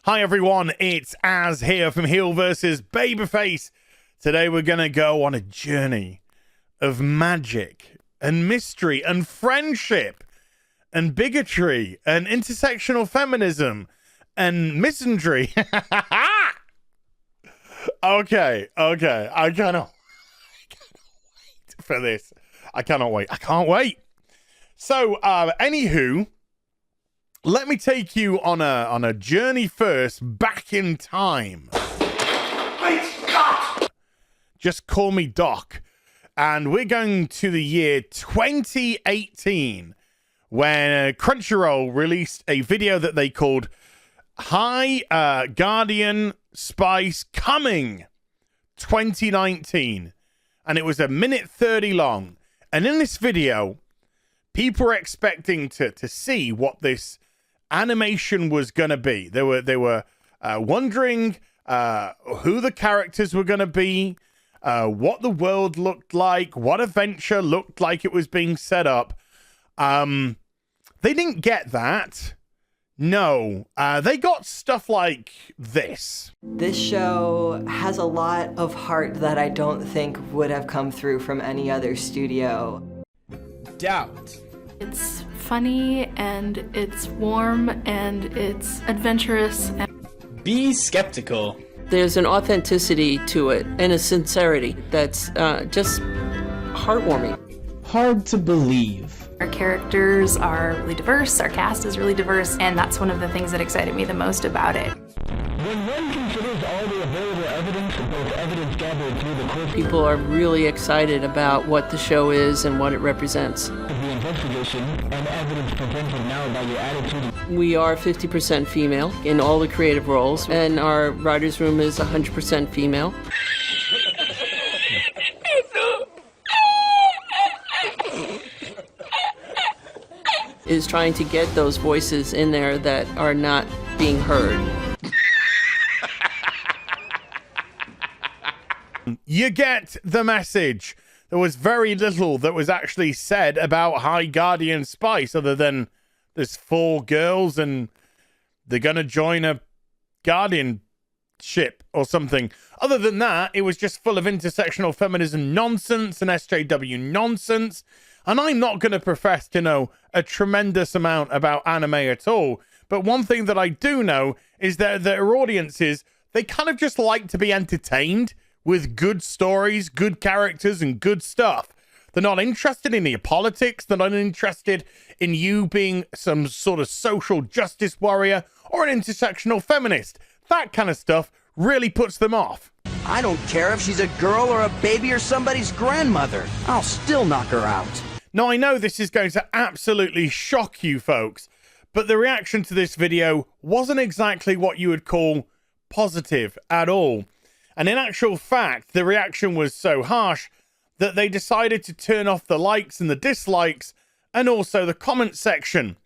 Hi everyone, it's Az here from HeelvsBabyface. Today we're going to go on a journey of magic and mystery and friendship and bigotry and intersectional feminism and misandry. Okay. I cannot wait for this. I cannot wait. I can't wait. So, anywho, let me take you on a journey first back in time. Wait, cut! Just call me Doc. And we're going to the year 2018 when Crunchyroll released a video that they called High Guardian Spice Coming 2019. And it was 1:30 long. And in this video, people were expecting to see what this animation was going to be. They were wondering who the characters were going to be, what the world looked like, what adventure looked like it was being set up. They didn't get that. No, they got stuff like this. This show has a lot of heart that I don't think would have come through from any other studio. Doubt. It's funny and it's warm and it's adventurous. Be skeptical. There's an authenticity to it and a sincerity that's just heartwarming. Hard to believe. Our characters are really diverse, our cast is really diverse, and that's one of the things that excited me the most about it. When one considers all the available evidence, both evidence gathered through the court, People are really excited about what the show is and what it represents. the investigation, and evidence presented now by your attitude. We are 50% female in all the creative roles, and our writer's room is 100% female. Is trying to get those voices in there that are not being heard. You get the message. There was very little that was actually said about High Guardian Spice other than there's 4 girls and they're going to join a guardian ship or something. Other than that, it was just full of intersectional feminism nonsense and SJW nonsense. And I'm not going to profess to know a tremendous amount about anime at all. But one thing that I do know is that their audiences, they kind of just like to be entertained with good stories, good characters, and good stuff. They're not interested in your politics. They're not interested in you being some sort of social justice warrior or an intersectional feminist. That kind of stuff really puts them off. I don't care if she's a girl or a baby or somebody's grandmother. I'll still knock her out. Now, I know this is going to absolutely shock you folks, but the reaction to this video wasn't exactly what you would call positive at all. And in actual fact, the reaction was so harsh that they decided to turn off the likes and the dislikes and also the comment section.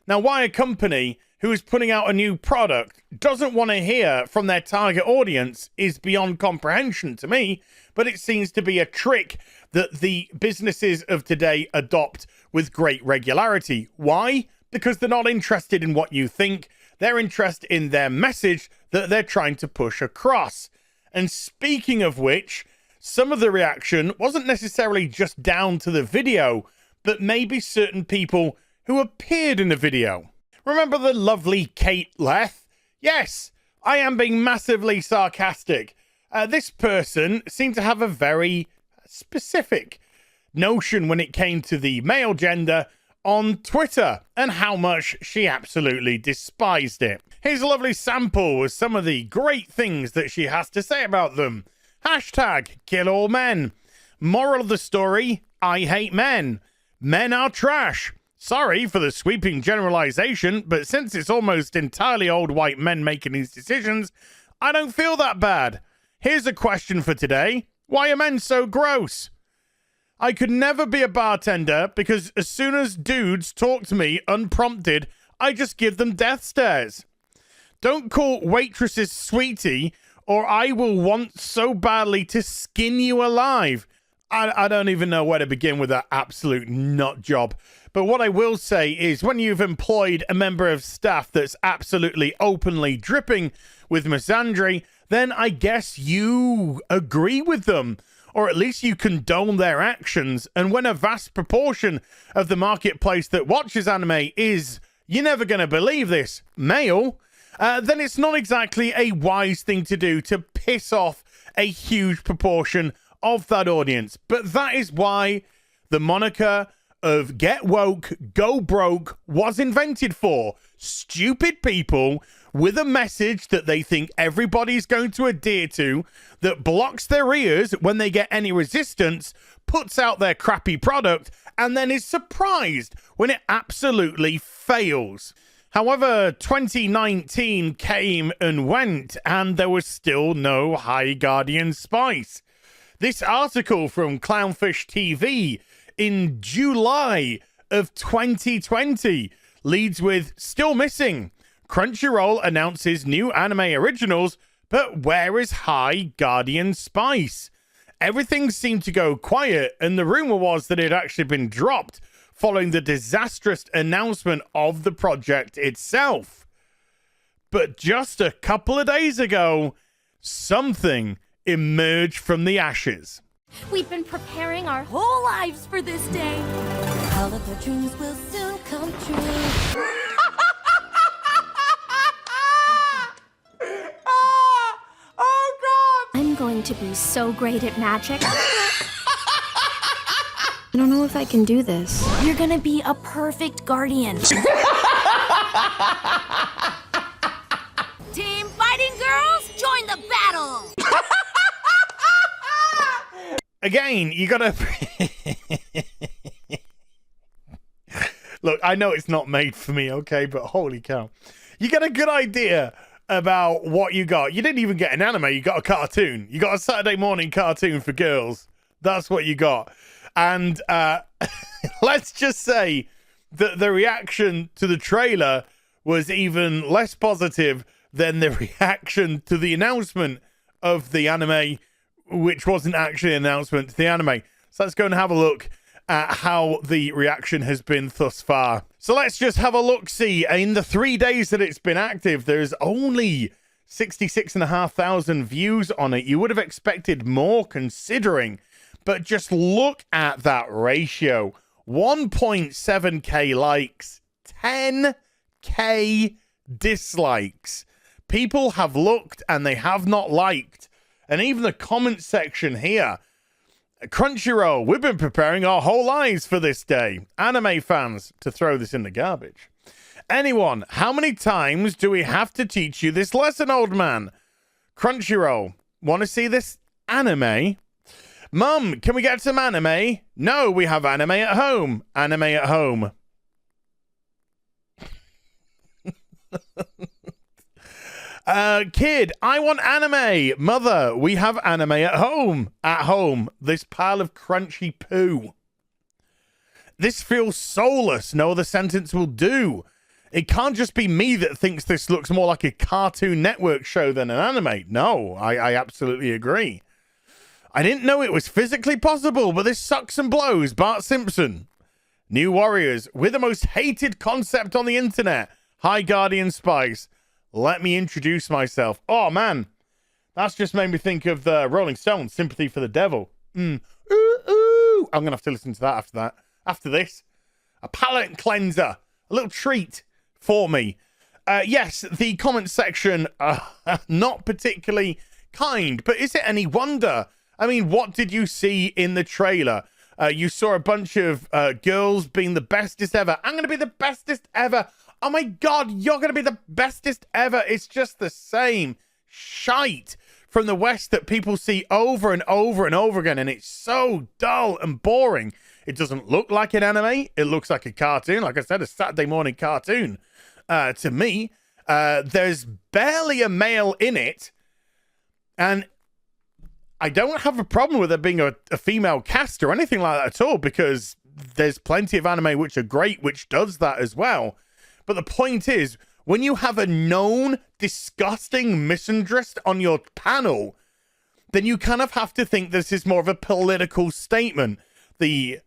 Now, why a company who is putting out a new product doesn't want to hear from their target audience is beyond comprehension to me, but it seems to be a trick that the businesses of today adopt with great regularity. Why? Because they're not interested in what you think. They're interested in their message that they're trying to push across. And speaking of which, some of the reaction wasn't necessarily just down to the video, but maybe certain people who appeared in the video. Remember the lovely Kate Leth? Yes, I am being massively sarcastic. This person seemed to have a very specific notion when it came to the male gender on Twitter and how much she absolutely despised it. Here's a lovely sample with some of the great things that she has to say about them. Hashtag kill all men. Moral of the story, I hate men. Men are trash. Sorry for the sweeping generalization, but since it's almost entirely old white men making these decisions, I don't feel that bad. Here's a question for today. Why are men so gross? I could never be a bartender because as soon as dudes talk to me unprompted, I just give them death stares. Don't call waitresses sweetie or I will want so badly to skin you alive. I don't even know where to begin with that absolute nut job. But what I will say is when you've employed a member of staff that's absolutely openly dripping with misandry, then I guess you agree with them, or at least you condone their actions. And when a vast proportion of the marketplace that watches anime is, you're never going to believe this, male, then it's not exactly a wise thing to do to piss off a huge proportion of that audience. But that is why the moniker of get woke, go broke was invented for. Stupid people with a message that they think everybody's going to adhere to, that blocks their ears when they get any resistance, puts out their crappy product, and then is surprised when it absolutely fails. However, 2019 came and went, and there was still no High Guardian Spice. This article from Clownfish TV in July of 2020 leads with still missing. Crunchyroll announces new anime originals, but where is High Guardian Spice? Everything seemed to go quiet, and the rumor was that it had actually been dropped following the disastrous announcement of the project itself. But just a couple of days ago, something emerged from the ashes. We've been preparing our whole lives for this day. All of our dreams will soon come true. I'm going to be so great at magic. I don't know if I can do this. You're gonna be a perfect guardian. Team fighting girls, join the battle! Again, you gotta... Look, I know it's not made for me, okay? But holy cow. You get a good idea about what you got. You didn't even get an anime, you got a cartoon. You got a Saturday morning cartoon for girls. That's what you got. And let's just say that the reaction to the trailer was even less positive than the reaction to the announcement of the anime, which wasn't actually an announcement to the anime. So let's go and have a look at how the reaction has been thus far. So let's just have a look-see. In the 3 days that it's been active, there's only 66,500 views on it. You would have expected more considering, but just look at that ratio. 1.7k likes, 10k dislikes. People have looked and they have not liked. And even the comment section here. Crunchyroll, we've been preparing our whole lives for this day. Anime fans, to throw this in the garbage. Anyone, how many times do we have to teach you this lesson, old man? Crunchyroll, want to see this anime? Mum, can we get some anime? No, we have anime at home. Anime at home. Kid, I want anime. Mother, we have anime at home. At home. This pile of crunchy poo. This feels soulless. No other sentence will do. It can't just be me that thinks this looks more like a Cartoon Network show than an anime. No, I absolutely agree. I didn't know it was physically possible, but this sucks and blows. Bart Simpson. New Warriors. We're the most hated concept on the internet. High Guardian Spice. Let me introduce myself. Oh, man. That's just made me think of the Rolling Stones, Sympathy for the Devil. Ooh, ooh. I'm going to have to listen to that. After this. A palate cleanser. A little treat for me. Yes, the comment section, not particularly kind, but is it any wonder? I mean, what did you see in the trailer? You saw a bunch of girls being the bestest ever. I'm going to be the bestest ever. Oh my God, you're going to be the bestest ever. It's just the same shite from the West that people see over and over and over again. And it's so dull and boring. It doesn't look like an anime. It looks like a cartoon. Like I said, a Saturday morning cartoon to me. There's barely a male in it. And I don't have a problem with there being a female cast or anything like that at all, because there's plenty of anime which are great, which does that as well. But the point is, when you have a known disgusting misandrist on your panel, then you kind of have to think this is more of a political statement. The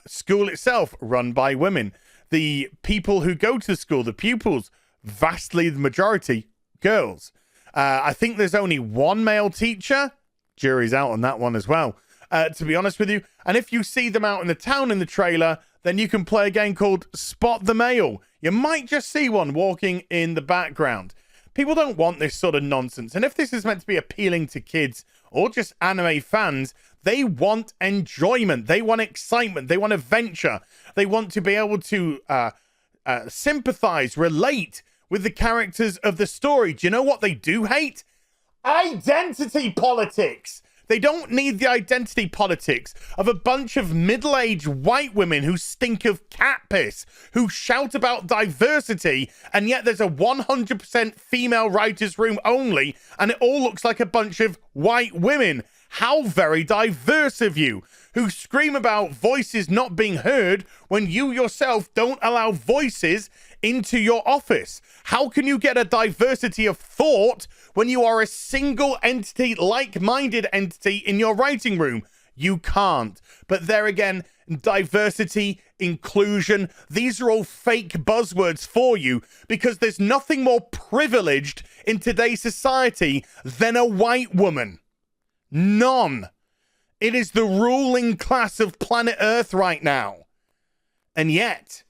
school itself run by women. The people who go to the school, the pupils, vastly the majority, girls. I think there's only one male teacher. Jury's out on that one as well, to be honest with you. And if you see them out in the town in the trailer, then you can play a game called Spot the Male. You might just see one walking in the background. People don't want this sort of nonsense. And if this is meant to be appealing to kids or just anime fans, they want enjoyment. They want excitement. They want adventure. They want to be able to sympathize, relate with the characters of the story. Do you know what they do hate? Identity politics. They don't need the identity politics of a bunch of middle-aged white women who stink of cat piss, who shout about diversity, and yet there's a 100% female writer's room only, and it all looks like a bunch of white women. How very diverse of you, who scream about voices not being heard when you yourself don't allow voices into your office. How can you get a diversity of thought when you are a single entity, like-minded entity in your writing room? You can't. But there again, diversity, inclusion, these are all fake buzzwords for you, because there's nothing more privileged in today's society than a white woman. None. It is the ruling class of planet Earth right now. And yet,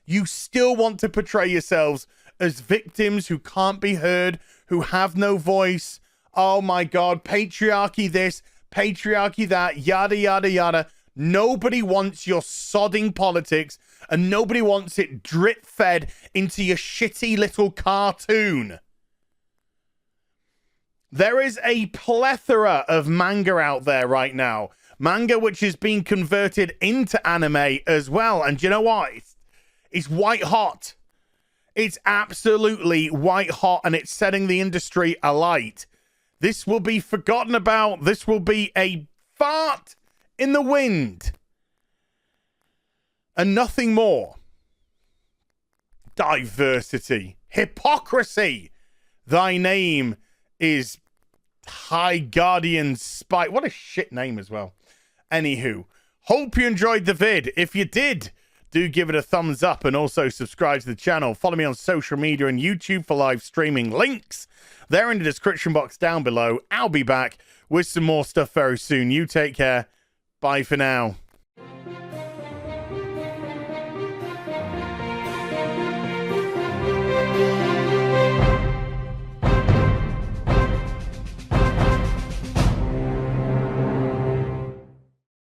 you still want to portray yourselves as victims who can't be heard, who have no voice. Oh my God, patriarchy this, patriarchy that, yada, yada, yada. Nobody wants your sodding politics, and nobody wants it drip-fed into your shitty little cartoon. There is a plethora of manga out there right now. Manga which is being converted into anime as well. And you know what? It's white hot. It's absolutely white hot, and it's setting the industry alight. This will be forgotten about. This will be a fart in the wind. And nothing more. Diversity. Hypocrisy. Thy name is High Guardian Spy. What a shit name as well. Anywho, hope you enjoyed the vid. If you did, do give it a thumbs up and also subscribe to the channel. Follow me on social media and YouTube for live streaming. Links, they're in the description box down below. I'll be back with some more stuff very soon. You take care. Bye for now.